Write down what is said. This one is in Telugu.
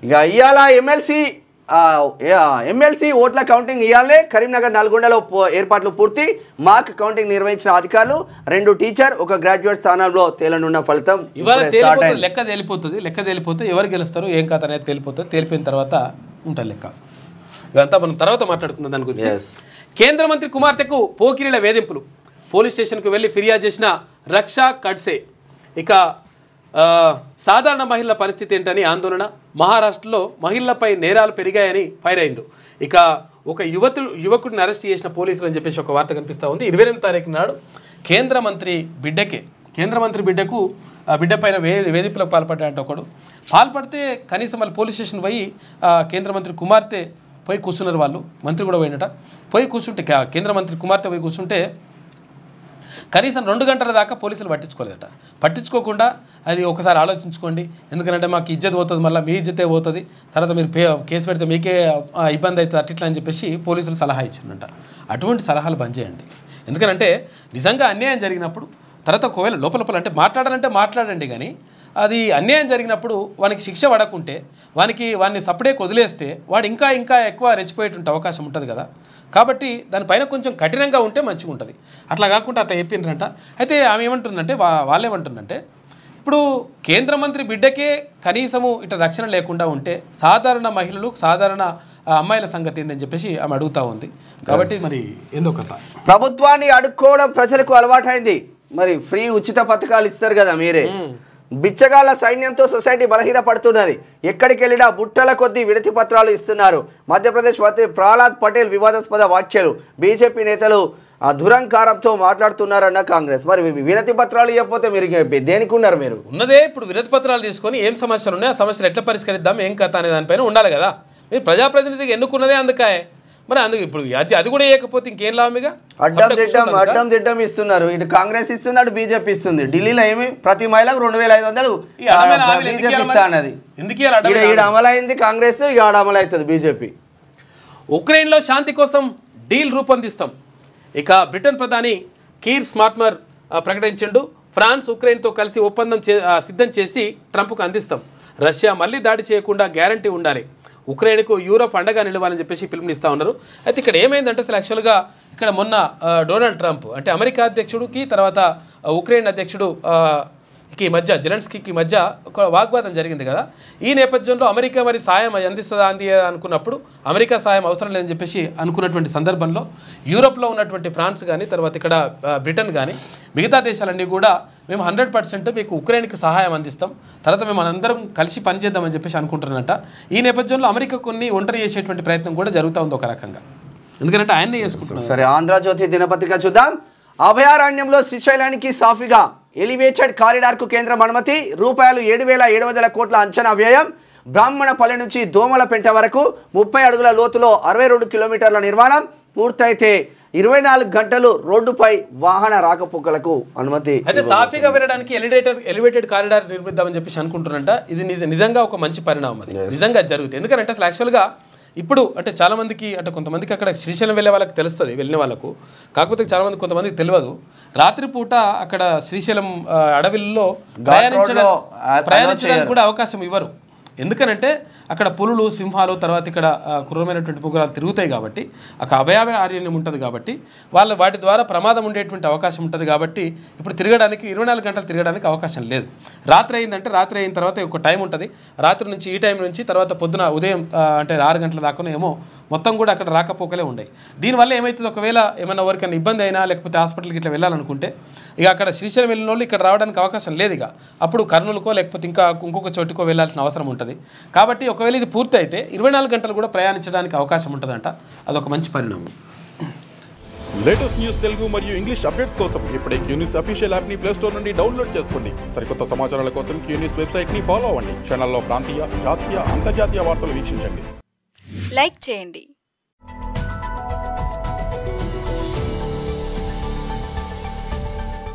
ఇక ఇవాళ ఎమ్మెల్సీ ఓట్ల కౌంటింగ్ ఇవ్వాలే. కరీంనగర్ నల్గొండలో ఏర్పాట్లు పూర్తి. మాక్ కౌంటింగ్ నిర్వహించిన అధికారులు 2 టీచర్ 1 గ్రాడ్యుయేట్ స్థానంలో తేలనున్న ఫలితం లెక్క తేలిపోతే ఎవరు గెలుస్తారు ఏం కథ అనేది తేలిపోతుంది. తేలిపోయిన తర్వాత ఉంటుంది లెక్క. ఇదంతా మనం తర్వాత మాట్లాడుకుందాం దాని గురించి. కేంద్ర మంత్రి కుమార్తెకు పోకిరీల వేధింపులు. పోలీస్ స్టేషన్కు వెళ్ళి ఫిర్యాదు చేసిన రక్షా ఖడ్సే. ఇక సాధారణ మహిళల పరిస్థితి ఏంటని ఆందోళన. మహారాష్ట్రలో మహిళలపై నేరాలు పెరిగాయని ఫైర్ అయిండు. ఇక ఒక యువకుడిని అరెస్ట్ చేసిన పోలీసులు అని చెప్పేసి ఒక వార్త కనిపిస్తూ ఉంది. 28వ తారీఖు నాడు కేంద్ర మంత్రి బిడ్డకు బిడ్డ పైన వేధింపులకు పాల్పడ్డాడంటే ఒకడు. పాల్పడితే కనీసం వాళ్ళు పోలీస్ స్టేషన్ పోయి కేంద్ర మంత్రి కుమార్తె పోయి కూర్చున్నారు. వాళ్ళు మంత్రి కూడా పోయినట. పోయి కూర్చుంటే కేంద్ర మంత్రి కుమార్తె పోయి కూర్చుంటే కనీసం 2 గంటల దాకా పోలీసులు పట్టించుకోలేదట. పట్టించుకోకుండా అది ఒకసారి ఆలోచించుకోండి, ఎందుకంటే మాకు ఇజ్జత్ పోతుంది, మళ్ళీ మీ ఇజ్జతే పోతుంది, తర్వాత మీరు కేసు పెడితే మీకే ఇబ్బంది అవుతుంది అట్లా అని చెప్పేసి పోలీసులు సలహా ఇచ్చిందంట. అటువంటి సలహాలు బంద్ చేయండి. ఎందుకంటే నిజంగా అన్యాయం జరిగినప్పుడు తర్వాత ఒకవేళ లోపల అంటే మాట్లాడండి, కానీ అది అన్యాయం జరిగినప్పుడు వానికి శిక్ష పడకుంటే వాడిని సపడే వదిలేస్తే వాడు ఇంకా ఎక్కువ రెచ్చిపోయేటువంటి అవకాశం ఉంటుంది కదా. కాబట్టి దానిపైన కొంచెం కఠినంగా ఉంటే మంచిగా ఉంటుంది. అట్లా కాకుండా అట్లా చెప్పిండ్రంట. అయితే ఆమె ఏమంటుందంటే వాళ్ళేమంటుందంటే ఇప్పుడు కేంద్ర మంత్రి బిడ్డకే కనీసము ఇట్లా రక్షణ లేకుండా ఉంటే సాధారణ మహిళలు సాధారణ అమ్మాయిల సంగతి ఏందని చెప్పేసి ఆమె అడుగుతూ ఉంది. కాబట్టి మరి ఏందో కథ. ప్రభుత్వాన్ని అడుక్కోవడం ప్రజలకు అలవాటైంది. మరి ఫ్రీ ఉచిత పథకాలు ఇస్తారు కదా మీరే. బిచ్చగాళ్ల సైన్యంతో సొసైటీ బలహీనపడుతున్నది. ఎక్కడికి వెళ్ళినా బుట్టల కొద్దీ వినతి పత్రాలు ఇస్తున్నారు. మధ్యప్రదేశ్ మంత్రి ప్రహ్లాద్ పటేల్ వివాదాస్పద వ్యాఖ్యలు. బీజేపీ నేతలు దురంకారంతో మాట్లాడుతున్నారన్న కాంగ్రెస్. మరి వినతి పత్రాలు ఇవ్వకపోతే మీరు దేనికి ఉన్నారు? మీరు ఉన్నదే ఇప్పుడు వినతి పత్రాలు తీసుకొని ఏం సమస్యలు ఉన్నాయి, ఆ సమస్యలు ఎట్లా పరిష్కరిద్దాం, ఏం కథ అనే దానిపైన ఉండాలి కదా. మీరు ప్రజాప్రతినిధిగా ఎన్నుకున్నదే అందుకాయ. మరి అందుకు ఇప్పుడు అది కూడా ఇవ్వకపోతే ఇంకేం లాభమిగా? అడ్డం దిడ్డం ఇస్తున్నారు. ఇటు కాంగ్రెస్ ఇస్తుంది, అటు బీజేపీ ఇస్తుంది. ఢిల్లీలో ఏమి ప్రతి మహిళకు 2500 బీజేపీ ఇస్తా అన్నది. ఈడ అమలైంది కాంగ్రెస్, ఆడ అమలవుతుంది బీజేపీ. ఉక్రెయిన్లో శాంతి కోసం డీల్ రూపొందిస్తాం. ఇక బ్రిటన్ ప్రధాని కీర్ స్మార్ట్మర్ ప్రకటించిండు. ఫ్రాన్స్ ఉక్రెయిన్తో కలిసి ఒప్పందం సిద్ధం చేసి ట్రంప్కు అందిస్తాం. రష్యా మళ్ళీ దాడి చేయకుండా గ్యారంటీ ఉండాలి. ఉక్రెయిన్కు యూరోప్ అండగా నిలవాలని చెప్పేసి పిలుపునిస్తూ ఉన్నారు. అయితే ఇక్కడ ఏమైందంటే అసలు యాక్చువల్గా ఇక్కడ మొన్న డొనాల్డ్ ట్రంప్ అంటే అమెరికా అధ్యక్షుడికి తర్వాత ఉక్రెయిన్ అధ్యక్షుడు మధ్య జెలెన్స్కీకి మధ్య ఒక వాగ్వాదం జరిగింది కదా. ఈ నేపథ్యంలో అమెరికా మరి సాయం అందిస్తుందా అనుకున్నప్పుడు అమెరికా సాయం అవసరం లేదని చెప్పేసి అనుకున్నటువంటి సందర్భంలో యూరోప్లో ఉన్నటువంటి ఫ్రాన్స్ కానీ తర్వాత ఇక్కడ బ్రిటన్ కానీ మిగతా దేశాలన్నీ కూడా మేము 100% మీకు ఉక్రెయిన్కి సహాయం అందిస్తాం, తర్వాత మేము అందరం కలిసి పనిచేద్దామని చెప్పేసి అనుకుంటున్నారంట. ఈ నేపథ్యంలో అమెరికా కొన్ని ఒంటరి చేసేటువంటి ప్రయత్నం కూడా జరుగుతూ ఉంది ఒక రకంగా. ఎందుకంటే ఆయన్నే చేసుకుంటున్నారు. సరే, ఆంధ్రజ్యోతి దినపత్రిక చూద్దాం. అభయారణ్యంలో శ్రీశైలానికి సాఫీగా ఎలివేటెడ్ కారిడార్కు కేంద్రం అనుమతి. రూపాయలు 7,700 కోట్ల అంచనా వ్యయం. బ్రాహ్మణపల్లి నుంచి దోమలపెంట వరకు 30 అడుగుల లోతులో 62 కిలోమీటర్ల నిర్మాణం పూర్తయితే 24 గంటలు రోడ్డుపై వాహన రాకపోకలకు అనుమతి. అయితే సాఫీగా వెళ్ళడానికి ఎలివేటెడ్ కారిడార్ నిర్మిద్దామని చెప్పేసి అనుకుంటున్నారంట. ఇది నిజంగా ఒక మంచి పరిణామం. అది నిజంగా జరుగుతుంది. ఎందుకంటే అసలు యాక్చువల్గా ఇప్పుడు అంటే చాలామందికి అంటే కొంతమందికి అక్కడ శ్రీశైలం వెళ్ళే వాళ్ళకి తెలుస్తుంది, వెళ్ళిన వాళ్ళకు. కాకపోతే కొంతమందికి తెలియదు. రాత్రిపూట అక్కడ శ్రీశైలం అడవిల్లో ప్రయాణించడానికి కూడా అవకాశం ఇవ్వరు. ఎందుకనంటే అక్కడ పులులు సింహాలు తర్వాత ఇక్కడ క్రూరమైనటువంటి మృగాలు తిరుగుతాయి కాబట్టి అక్కడ అభయారణ్యం ఉంటుంది కాబట్టి వాటి ద్వారా ప్రమాదం ఉండేటువంటి అవకాశం ఉంటుంది. కాబట్టి ఇప్పుడు తిరగడానికి 24 గంటలు తిరగడానికి అవకాశం లేదు. రాత్రి అయిందంటే రాత్రి అయిన తర్వాత ఒక టైం ఉంటుంది. రాత్రి నుంచి ఈ టైం నుంచి తర్వాత పొద్దున ఉదయం అంటే 6 గంటల దాకా ఏమో మొత్తం కూడా అక్కడ రాకపోకలే ఉన్నాయి. దీనివల్ల ఏమవుతుంది, ఒకవేళ ఏమైనా ఎవరికైనా ఇబ్బంది అయినా లేకపోతే హాస్పిటల్కి ఇట్లా వెళ్ళాలనుకుంటే ఇక అక్కడ శ్రీశైలం వెళ్ళిన వాళ్ళు ఇక్కడ రావడానికి అవకాశం లేదు. ఇక అప్పుడు కర్నూలుకో లేకపోతే ఇంకొక చోటుకో వెళ్ళాల్సిన అవసరం ఉంటుంది. కాబట్టి ఒకవేళ ఇది పూర్తి అయితే 24 గంటలు కూడా ప్రయాణించడానికి అవకాశం ఉంటుందంట. అదొక మంచి పరిణామం. లేటెస్ట్ న్యూస్ తెలుగు మరియు ఇంగ్లీష్ అప్డేట్స్ కోసం ఇప్పుడే క్యూన్యూస్ అఫీషియల్ యాప్ని ప్లే స్టోర్ నుండి డౌన్లోడ్ చేసుకోండి. సరికొత్త సమాచారాల కోసం క్యూన్యూస్ వెబ్సైట్ని ఫాలో అవ్వండి. ఛానల్లో ప్రాంతీయ, జాతీయ, అంతర్జాతీయ వార్తలు వీక్షించండి. లైక్ చేయండి.